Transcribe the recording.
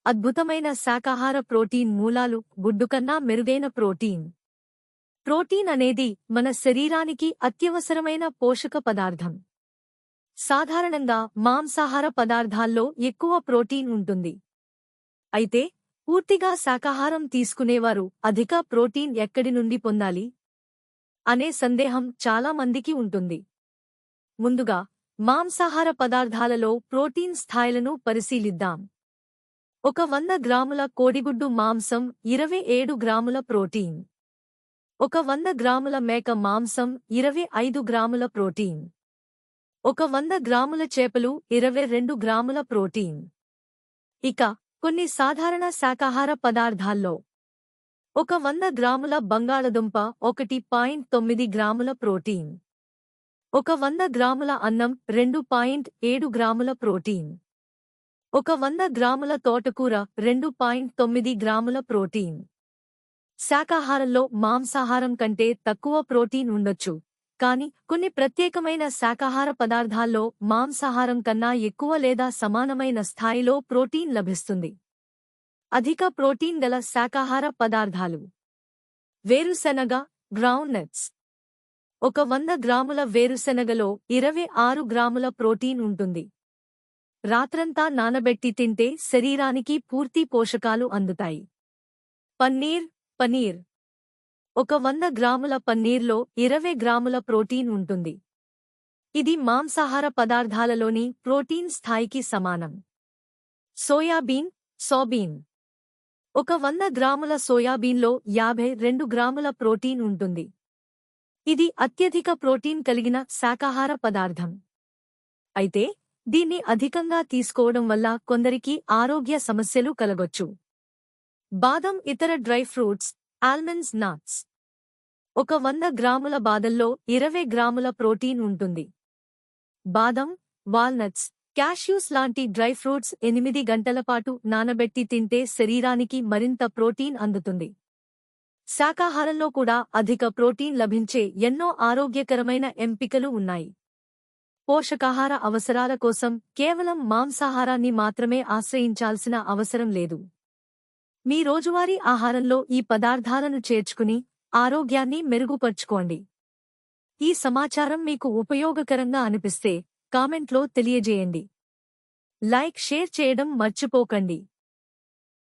అద్భుతమైన శాకాహార ప్రోటీన్ మూలాలు. గుడ్డు కన్నా మెరుగైన ప్రోటీన్. ప్రోటీన్ అనేది మన శరీరానికి అత్యవసరమైన పోషక పదార్థం. సాధారణంగా మాంసాహార పదార్థాల్లో ఎక్కువ ప్రోటీన్ ఉంటుంది. అయితే పూర్తిగా శాకాహారం తీసుకునేవారు అధిక ప్రోటీన్ ఎక్కడి నుండి పొందాలి అనే సందేహం చాలా మందికి ఉంటుంది. ముందుగా మాంసాహార పదార్థాలలో ప్రోటీన్ స్థాయిలను పరిశీలిద్దాం. ఒక 100 గ్రాముల కోడిగుడ్డు మాంసం 27 గ్రాముల ప్రోటీన్. ఒక 100 గ్రాముల మేక మాంసం 25 గ్రాముల ప్రోటీన్. ఒక 100 గ్రాముల చేపలు 22 గ్రాముల ప్రోటీన్. ఇక కొన్ని సాధారణ శాకాహార పదార్థాల్లో ఒక 100 గ్రాముల బంగాళదుంప 1.9 గ్రాముల ప్రోటీన్. ఒక 100 గ్రాముల అన్నం 2.7 గ్రాముల ప్రోటీన్. ఒక 100 గ్రాముల తోటకూర 2.9 గ్రాముల ప్రోటీన్. శాకాహారంలో మాంసాహారం కంటే తక్కువ ప్రోటీన్ ఉండొచ్చు, కానీ కొన్ని ప్రత్యేకమైన శాకాహార పదార్థాల్లో మాంసాహారం కన్నా ఎక్కువ లేదా సమానమైన స్థాయిలో ప్రోటీన్ లభిస్తుంది. అధిక ప్రోటీన్ గల శాకాహార పదార్థాలు. వేరుశెనగ, గ్రౌండ్ నట్స్. ఒక 100 గ్రాముల వేరుశెనగలో 26 గ్రాముల ప్రోటీన్ ఉంటుంది. రాత్రంతా నానబెట్టి తింటే శరీరానికి పూర్తి పోషకాలు అందుతాయి. పన్నీర్. ఒక 100 గ్రాముల పన్నీర్లో 20 గ్రాముల ప్రోటీన్ ఉంటుంది. ఇది మాంసాహార పదార్థాలలోని ప్రోటీన్ స్థాయికి సమానం. సోయాబీన్. ఒక 100 గ్రాముల సోయాబీన్లో 52 గ్రాముల ప్రోటీన్ ఉంటుంది. ఇది అత్యధిక ప్రోటీన్ కలిగిన శాకాహార పదార్థం. అయితే దీన్ని అధికంగా తీసుకోవడం వల్ల కొందరికి ఆరోగ్య సమస్యలు కలగొచ్చు. బాదం, ఇతర డ్రై ఫ్రూట్స్, ఆల్మండ్స్, నట్స్. ఒక 100 గ్రాముల బాదంలో 20 గ్రాముల ప్రోటీన్ ఉంటుంది. బాదం, వాల్నట్స్, క్యాష్యూస్ లాంటి డ్రై ఫ్రూట్స్ 8 గంటల పాటు నానబెట్టి తింటే శరీరానికి మరింత ప్రోటీన్ అందుతుంది. శాకాహారంలో కూడా అధిక ప్రోటీన్ లభించే ఎన్నో ఆరోగ్యకరమైన ఎంపికలు ఉన్నాయి. పోషకాహార అవసరాల కోసం కేవలం మాంసాహారాన్ని మాత్రమే ఆశ్రయించాల్సిన అవసరం లేదు. మీ రోజువారీ ఆహారంలో ఈ పదార్థాలను చేర్చుకుని ఆరోగ్యాన్ని మెరుగుపర్చుకోండి. ఈ సమాచారం మీకు ఉపయోగకరంగా అనిపిస్తే కామెంట్లో తెలియజేయండి. లైక్, షేర్ చేయడం మర్చిపోకండి.